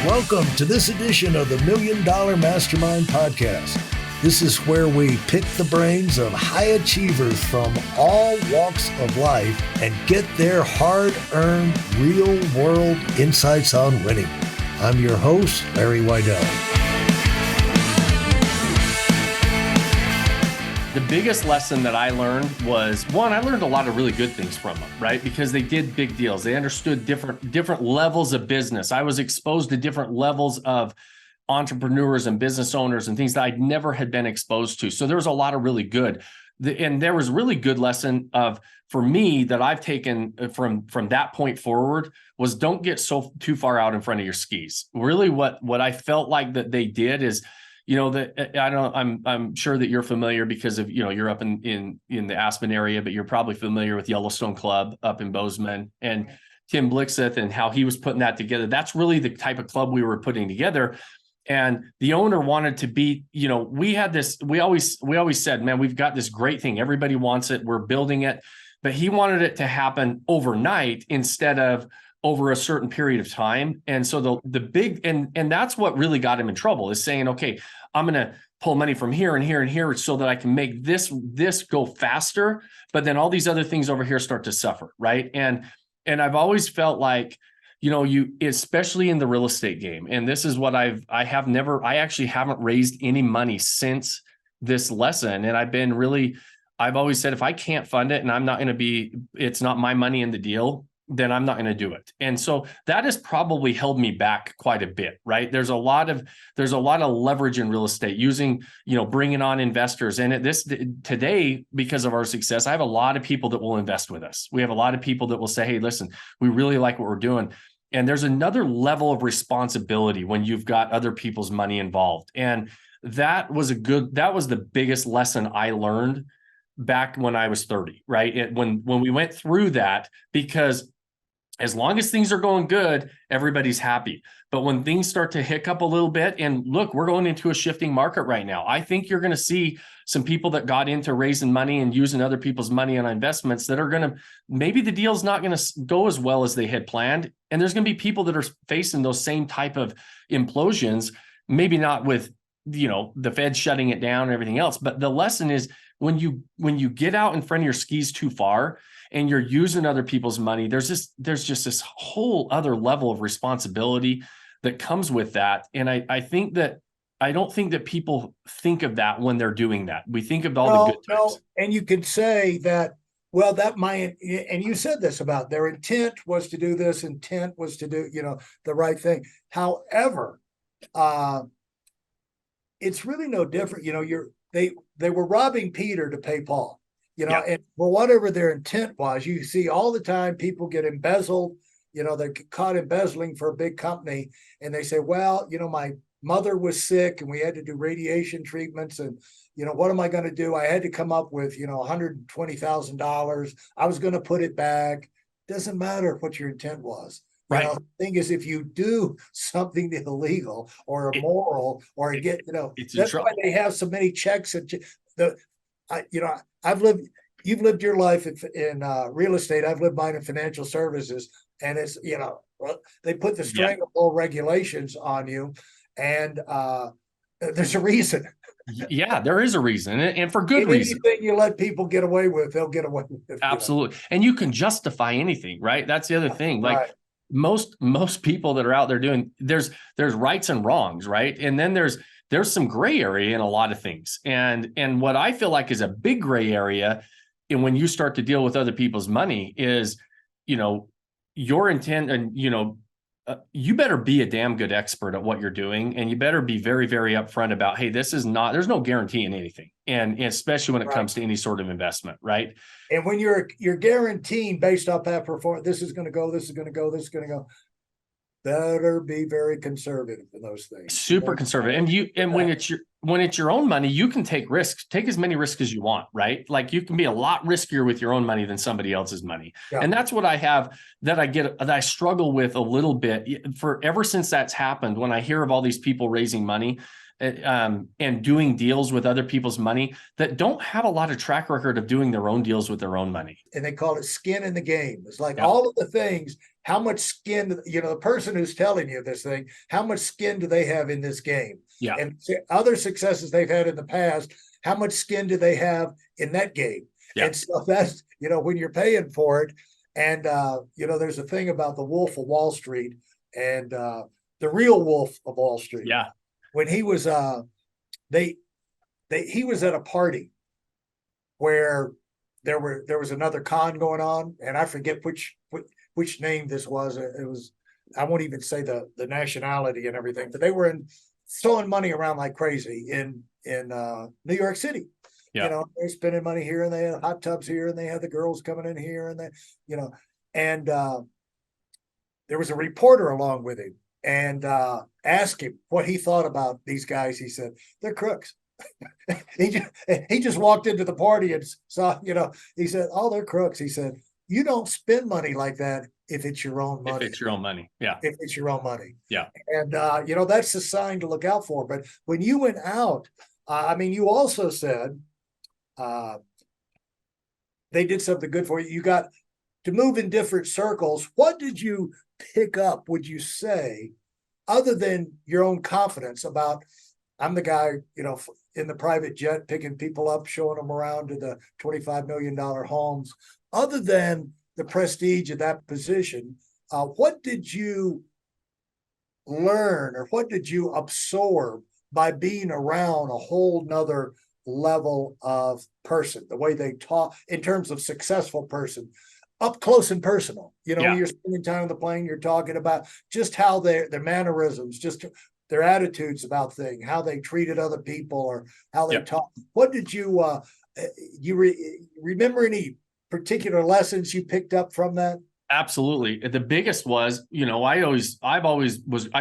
Welcome to this edition of the Million Dollar Mastermind podcast. This is where we pick the brains of high achievers from all walks of life and get their hard-earned, real-world insights on winning. I'm your host, Larry Weidel. The biggest lesson that I learned was, one, I learned a lot of really good things from them, right? Because they did big deals. They understood different levels of business. I was exposed to different levels of entrepreneurs and business owners and things that I'd never had been exposed to. So there was a lot of really good. And there was really good lesson for me that I've taken from that point forward was don't get too far out in front of your skis. Really what I felt like that they did is, I'm sure that you're familiar because of, you're up in the Aspen area, but you're probably familiar with Yellowstone Club up in Bozeman and Tim Blixith and how he was putting that together. That's really the type of club we were putting together. And the owner wanted to be, we always said, man, we've got this great thing. Everybody wants it. We're building it. But he wanted it to happen overnight instead of over a certain period of time. And so the big, and that's what really got him in trouble is saying, okay, I'm going to pull money from here and here and here so that I can make this go faster. But then all these other things over here start to suffer. Right. And I've always felt like, you, especially in the real estate game. And this is what I actually haven't raised any money since this lesson. And I've always said, if I can't fund it and it's not my money in the deal, then I'm not going to do it. And so that has probably held me back quite a bit, right? There's a lot of leverage in real estate using, bringing on investors. And today, because of our success, I have a lot of people that will invest with us. We have a lot of people that will say, hey, listen, we really like what we're doing. And there's another level of responsibility when you've got other people's money involved. And that was the biggest lesson I learned back when I was 30, right? When we went through that, because as long as things are going good, everybody's happy. But when things start to hiccup a little bit, and look, we're going into a shifting market right now. I think you're going to see some people that got into raising money and using other people's money on investments that are going to, maybe the deal's not going to go as well as they had planned. And there's going to be people that are facing those same type of implosions, maybe not with, the Fed shutting it down and everything else. But the lesson is when you get out in front of your skis too far and you're using other people's money, there's just this whole other level of responsibility that comes with that. And I don't think that people think of that when they're doing that. We think of all the good times. No. And you could say that, well, and you said this about their intent was to do this, intent was to do, the right thing. However, it's really no different. They were robbing Peter to pay Paul, and for whatever their intent was, you see all the time people get embezzled, they're caught embezzling for a big company and they say, well, my mother was sick and we had to do radiation treatments and, what am I going to do? I had to come up with, $120,000. I was going to put it back. Doesn't matter what your intent was. Right. The thing is, if you do something illegal or immoral or that's why they have so many checks. You've lived your life in real estate. I've lived mine in financial services, and it's, they put the stranglehold regulations on you, and there's a reason. Yeah, there is a reason, and for good reason. Anything you let people get away with, they'll get away with. Absolutely. And you can justify anything, right? That's the other thing. Like, right. Most people that are out there doing, there's rights and wrongs, right? And then there's some gray area in a lot of things. And what I feel like is a big gray area, and when you start to deal with other people's money is, your intent, and you better be a damn good expert at what you're doing, and you better be very, very upfront about, hey, there's no guarantee in anything, and especially when it comes to any sort of investment, right? And when you're guaranteeing based off that performance, this is going to go, this is going to go, this is going to go. Better be very conservative in those things. Super conservative, and when it's your own money, you can take risks. Take as many risks as you want, right? Like you can be a lot riskier with your own money than somebody else's money, and that's what I have that I struggle with a little bit. For ever since that's happened, when I hear of all these people raising money, and doing deals with other people's money that don't have a lot of track record of doing their own deals with their own money. And they call it skin in the game. It's like all of the things, how much skin, you know, the person who's telling you this thing, how much skin do they have in this game? Yeah. And other successes they've had in the past, how much skin do they have in that game? Yeah. And so that's, you know, when you're paying for it. And, you know, there's a thing about the Wolf of Wall Street and the real Wolf of Wall Street. Yeah. When he was, he was at a party where there was another con going on, and I forget which name this was. It was, I won't even say the nationality and everything, but they were throwing money around like crazy in New York City. Yeah. You know, they're spending money here, and they had hot tubs here, and they had the girls coming in here, and they, you know, and there was a reporter along with him, and asked him what he thought about these guys. He said, they're crooks. he just walked into the party and saw, you know, he said, oh, they're crooks. He said, you don't spend money like that if it's your own money. If it's your own money. Yeah. If it's your own money. Yeah. And, you know, that's the sign to look out for. But when you went out, I mean, you also said they did something good for you. You got to move in different circles. What did you pick up, would you say, other than your own confidence about, I'm the guy, you know, in the private jet, picking people up, showing them around to the $25 million homes, other than the prestige of that position, what did you learn or what did you absorb by being around a whole nother level of person, the way they talk in terms of successful person, up close and personal? You know, yeah. You're spending time on the plane, you're talking about just how their mannerisms, just their attitudes about things, how they treated other people or how they talk. What did you, remember any particular lessons you picked up from that? Absolutely. The biggest was, you know, I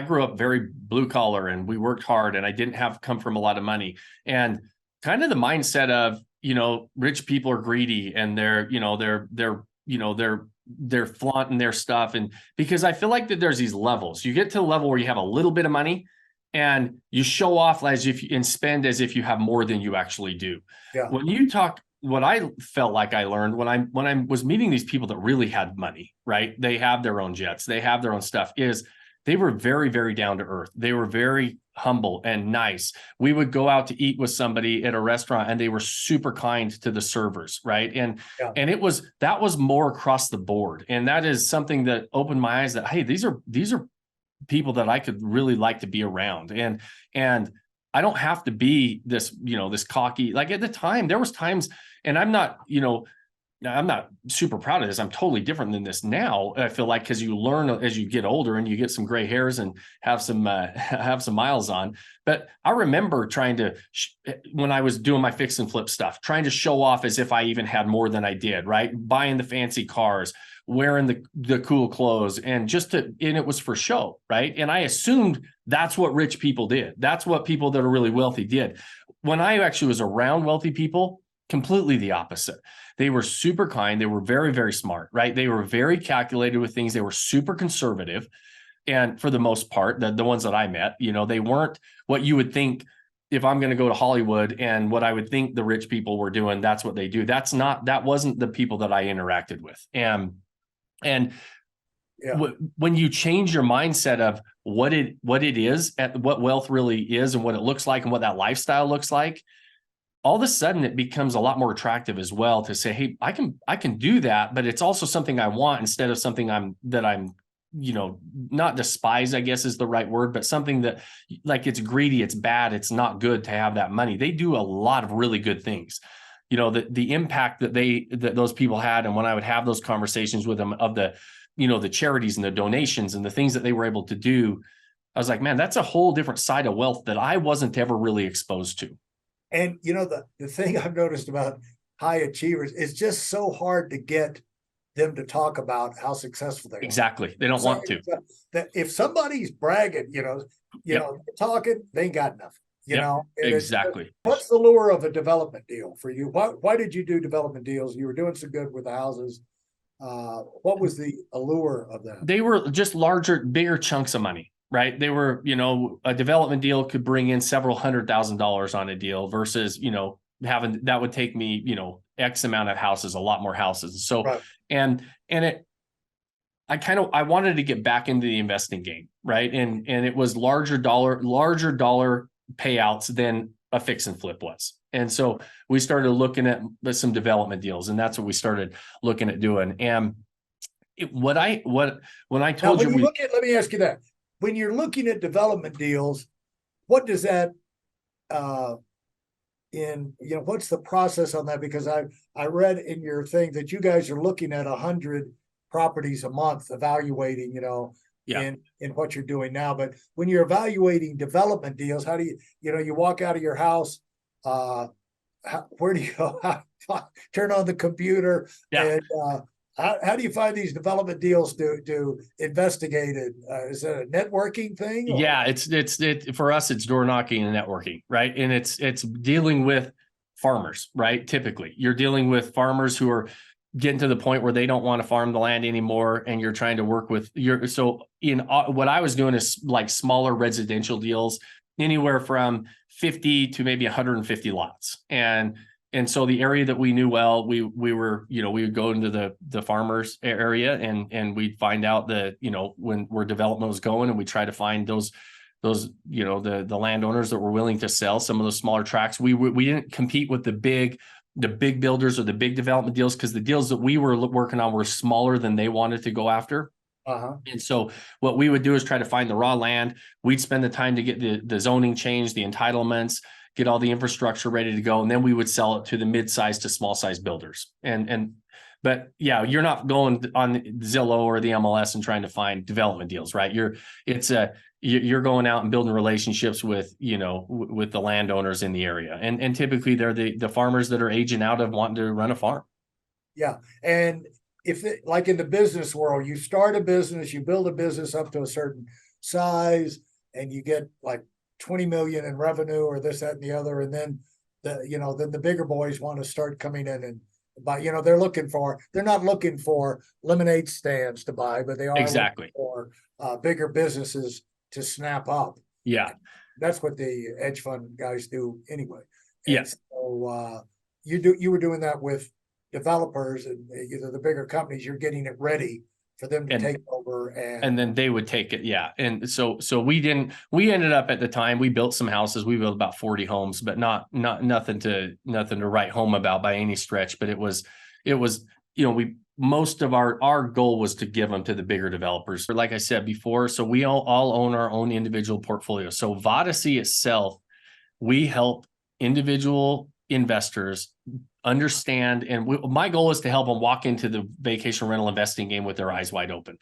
grew up very blue collar and we worked hard and I didn't come from a lot of money, and kind of the mindset of, you know, rich people are greedy and they're flaunting their stuff. And because I feel like that there's these levels, you get to the level where you have a little bit of money and you show off as if and spend as if you have more than you actually do. Yeah. When you talk, what I felt like I learned when I was meeting these people that really had money, right? They have their own jets, they have their own stuff, is they were very, very down to earth. They were very humble and nice. We would go out to eat with somebody at a restaurant and they were super kind to the servers, right? And that was more across the board. And that is something that opened my eyes that, hey, these are people that I could really like to be around. And I don't have to be this, you know, this cocky. Like at the time, there was times, and I'm not super proud of this. I'm totally different than this now. I feel like, because you learn as you get older and you get some gray hairs and have some miles on. But I remember trying to, when I was doing my fix and flip stuff, trying to show off as if I even had more than I did, right? Buying the fancy cars, wearing the cool clothes, and it was for show, right? And I assumed that's what rich people did. That's what people that are really wealthy did. When I actually was around wealthy people, completely the opposite. They were super kind. They were very, very smart, right? They were very calculated with things. They were super conservative. And for the most part, the ones that I met, you know, they weren't what you would think if I'm going to go to Hollywood and what I would think the rich people were doing, that's what they do. That wasn't the people that I interacted with. And when you change your mindset of what it is, what wealth really is and what it looks like and what that lifestyle looks like, all of a sudden it becomes a lot more attractive as well to say, hey, I can do that, but it's also something I want instead of something I'm, you know, not despise, I guess is the right word, but something that, like, it's greedy, it's bad, it's not good to have that money. They do a lot of really good things. You know, the impact that those people had, and when I would have those conversations with them of the, you know, the charities and the donations and the things that they were able to do, I was like, man, that's a whole different side of wealth that I wasn't ever really exposed to. And, you know, the thing I've noticed about high achievers is just so hard to get them to talk about how successful they are. Exactly. They don't want to. That if somebody's bragging, you know, they're talking, they ain't got nothing, you know. Exactly. What's the lure of a development deal for you? Why did you do development deals? You were doing so good with the houses. What was the allure of that? They were just larger, bigger chunks of money. right? They were, a development deal could bring in several $100,000 on a deal versus, having that would take me, X amount of houses, a lot more houses. So, Right. and I wanted to get back into the investing game, right? And it was larger dollar payouts than a fix and flip was. And so we started looking at some development deals, and that's what we started looking at doing. And when I told Now, you, let me ask you that. When you're looking at development deals, what does that what's the process on that? Because I read in your thing that you guys are looking at 100 properties a month, evaluating, in what you're doing now. But when you're evaluating development deals, how do you walk out of your house, where do you go? Turn on the computer, and how do you find these development deals to investigate it? Is it a networking thing? Or? Yeah, it's for us, it's door knocking and networking, right? And it's dealing with farmers, right? Typically, you're dealing with farmers who are getting to the point where they don't want to farm the land anymore, and you're trying to work with what I was doing is like smaller residential deals, anywhere from 50 to maybe 150 lots. And so the area that we knew well, we were, we would go into the farmers area, and we'd find out that, where development was going, and we try to find those, the landowners that were willing to sell some of those smaller tracts. We didn't compete with the big builders or the big development deals, because the deals that we were working on were smaller than they wanted to go after. And so what we would do is try to find the raw land. We'd spend the time to get the zoning changed, the entitlements, get all the infrastructure ready to go, and then we would sell it to the mid-size to small-size builders. But yeah, you're not going on Zillow or the MLS and trying to find development deals, right? You're going out and building relationships with the landowners in the area, and typically they're the farmers that are aging out of wanting to run a farm. Yeah, and like in the business world, you start a business, you build a business up to a certain size, and you get like 20 million in revenue or this, that, and the other. And then then the bigger boys want to start coming in and buy, they're not looking for lemonade stands to buy, but they are exactly looking for bigger businesses to snap up. Yeah. That's what the hedge fund guys do anyway. Yes. So you were doing that with developers and the bigger companies. You're getting it ready for them to take over, and then they would take it. Yeah. And so we ended up at the time, we built some houses. We built about 40 homes, but nothing to write home about by any stretch. But it was, most of our goal was to give them to the bigger developers. Like I said before, so we all own our own individual portfolio. So Vodyssey itself, we help individual investors understand, and my goal is to help them walk into the vacation rental investing game with their eyes wide open.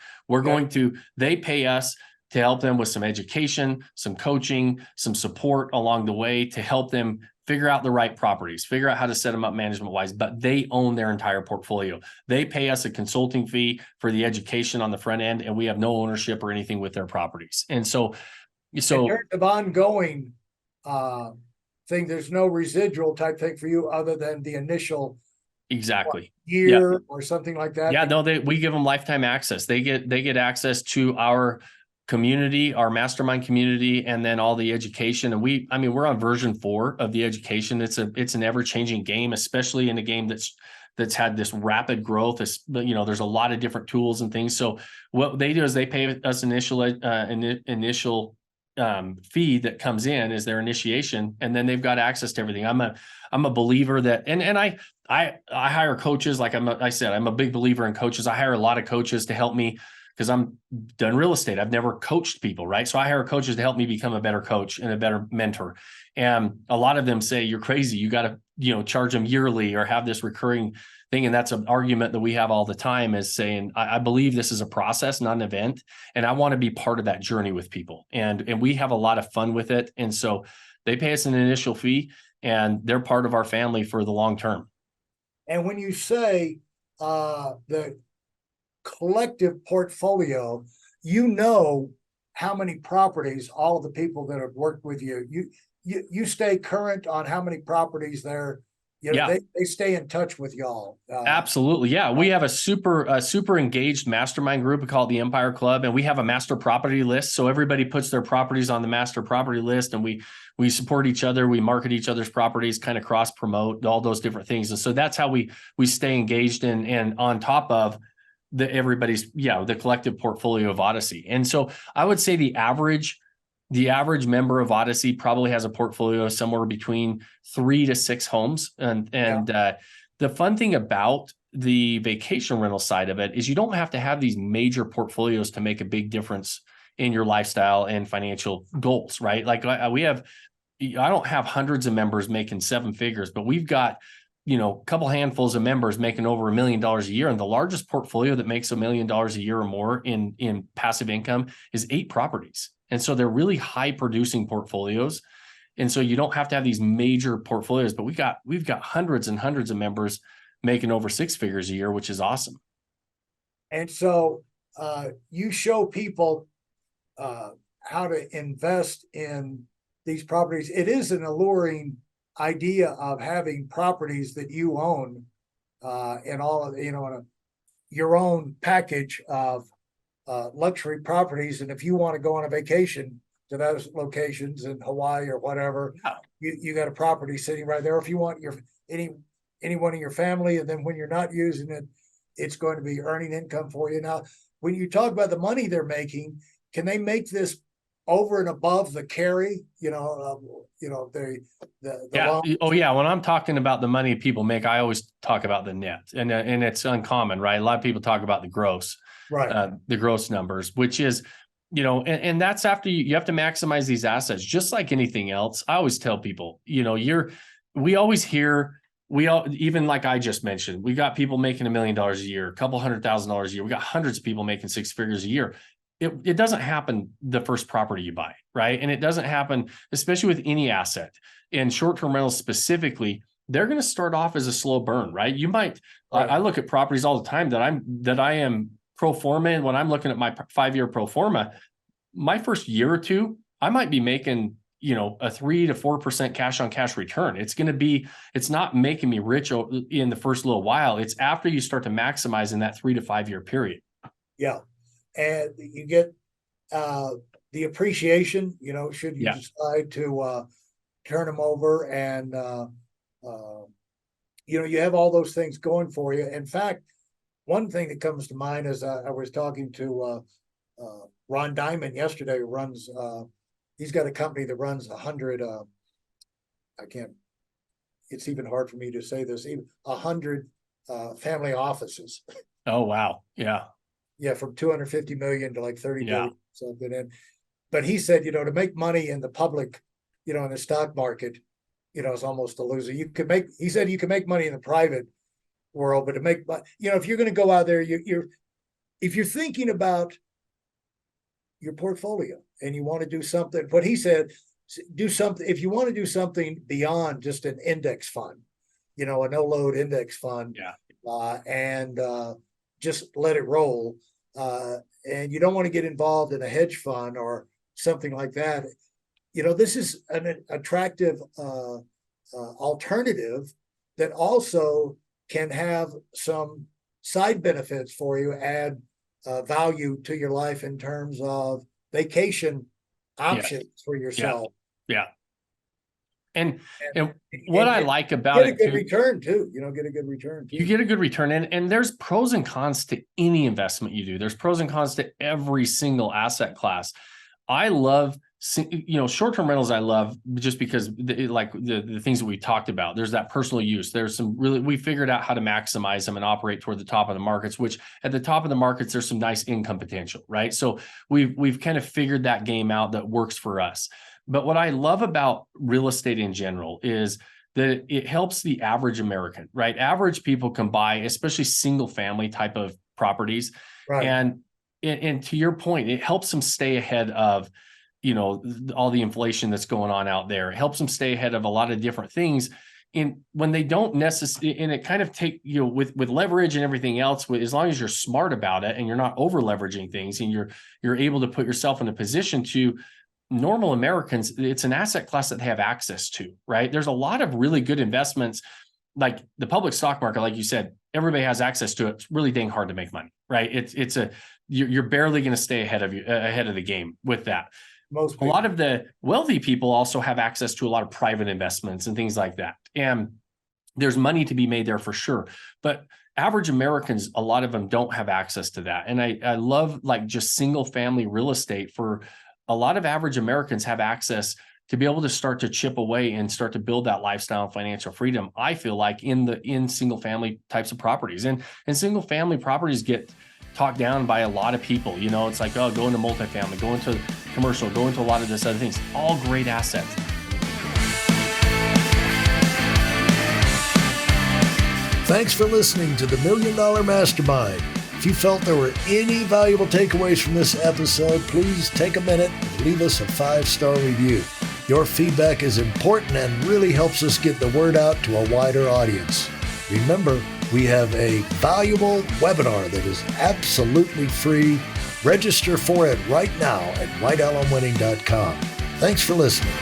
They pay us to help them with some education, some coaching, some support along the way to help them figure out the right properties, figure out how to set them up management wise, but they own their entire portfolio. They pay us a consulting fee for the education on the front end, and we have no ownership or anything with their properties. And so in terms of ongoing thing, there's no residual type thing for you other than the initial year or something like that. Yeah, no, we give them lifetime access. They get access to our community, our mastermind community, and then all the education. And we're on version 4 of the education. It's an ever-changing game, especially in a game that's had this rapid growth. There's a lot of different tools and things. So what they do is they pay us initial fee that comes in as their initiation, and then they've got access to everything. I'm a believer that, and I hire coaches. Like I said, I'm a big believer in coaches. I hire a lot of coaches to help me because I'm done real estate. I've never coached people, right? So I hire coaches to help me become a better coach and a better mentor. And a lot of them say, you're crazy. You got to, charge them yearly or have this recurring thing. And that's an argument that we have all the time, is saying, I believe this is a process, not an event. And I want to be part of that journey with people. And we have a lot of fun with it. And so they pay us an initial fee, and they're part of our family for the long term. And when you say the collective portfolio, how many properties all of the people that have worked with you stay current on how many properties they're Yeah. they stay in touch with y'all. Absolutely. Yeah. We have a super engaged mastermind group. We call it the Empire Club, and we have a master property list. So everybody puts their properties on the master property list, and we support each other. We market each other's properties, kind of cross promote all those different things. And so that's how we stay engaged and on top of the collective portfolio of Vodyssey. And so I would say the average member of Vodyssey probably has a portfolio somewhere between 3 to 6 homes. The fun thing about the vacation rental side of it is you don't have to have these major portfolios to make a big difference in your lifestyle and financial goals, right? Like I don't have hundreds of members making 7 figures, but we've got, a couple handfuls of members making over $1 million a year. And the largest portfolio that makes $1 million a year or more in passive income is 8 properties. And so they're really high producing portfolios. And so you don't have to have these major portfolios, but we've got hundreds and hundreds of members making over 6 figures a year, which is awesome. And so you show people how to invest in these properties. It is an alluring idea of having properties that you own and all of, your own package of luxury properties. And if you want to go on a vacation to those locations in Hawaii or whatever, you got a property sitting right there. If you want anyone in your family, and then when you're not using it, it's going to be earning income for you. Now, when you talk about the money they're making, can they make this over and above the carry? Loan? Oh yeah. When I'm talking about the money people make, I always talk about the net, and it's uncommon, right? A lot of people talk about the gross, right? The gross numbers, which is, and that's after you have to maximize these assets, just like anything else. I always tell people, we always hear, even like I just mentioned, we got people making $1 million a year, a couple $100,000 a year. We got hundreds of people making 6 figures a year. It doesn't happen the first property you buy, right? And it doesn't happen, especially with any asset. And short-term rentals specifically, they're going to start off as a slow burn, right? You might, right. I look at properties all the time that I am pro forma. And when I'm looking at my 5-year pro forma, my first year or two, I might be making, a 3 to 4% cash on cash return. It's not making me rich in the first little while. It's after you start to maximize in that 3 to 5 year period. Yeah. And you get the appreciation, should you decide to turn them over, and you have all those things going for you. In fact, one thing that comes to mind is I was talking to Ron Diamond yesterday, who runs he's got a company that runs 100 it's even hard for me to say this, even 100 family offices. Oh wow. Yeah, from 250 million to like 30 million something. But he said, to make money in the public, in the stock market, is almost a loser. He said you can make money in the private world, but to make, if you're going to go out there, if you're thinking about your portfolio and you want to do something, what he said, do something. If you want to do something beyond just an index fund, a no load index fund, and just let it roll. And you don't want to get involved in a hedge fund or something like that. This is an attractive alternative that also can have some side benefits for you, add value to your life in terms of vacation options for yourself. Yeah. And what I like about it, get a good return too. Get a good return too. You get a good return, and there's pros and cons to any investment you do. There's pros and cons to every single asset class. I love, short-term rentals. I love just because the things that we talked about. There's that personal use. There's we figured out how to maximize them and operate toward the top of the markets. Which at the top of the markets, there's some nice income potential, right? So we've kind of figured that game out that works for us. But what I love about real estate in general is that it helps the average American, right? Average people can buy, especially single family type of properties. Right. And to your point, it helps them stay ahead of, all the inflation that's going on out there. It helps them stay ahead of a lot of different things. And when they don't necessarily, and it kind of with leverage and everything else, as long as you're smart about it and you're not over leveraging things, and you're able to put yourself in a position to, normal Americans, it's an asset class that they have access to, right? There's a lot of really good investments like the public stock market, like you said, everybody has access to it. It's really dang hard to make money, right? You're barely going to stay ahead of the game with that. Most people. A lot of the wealthy people also have access to a lot of private investments and things like that. And there's money to be made there for sure. But average Americans, a lot of them don't have access to that. And I love like just single family real estate. For a lot of average Americans have access to be able to start to chip away and start to build that lifestyle and financial freedom. I feel like in single family types of properties, and single family properties get talked down by a lot of people. You know, it's like, oh, go into multifamily, go into commercial, go into a lot of this other things, all great assets. Thanks for listening to the Million Dollar Mastermind. If you felt there were any valuable takeaways from this episode, please take a minute and leave us a 5-star review. Your feedback is important and really helps us get the word out to a wider audience. Remember, we have a valuable webinar that is absolutely free. Register for it right now at weidelonwinning.com. Thanks for listening.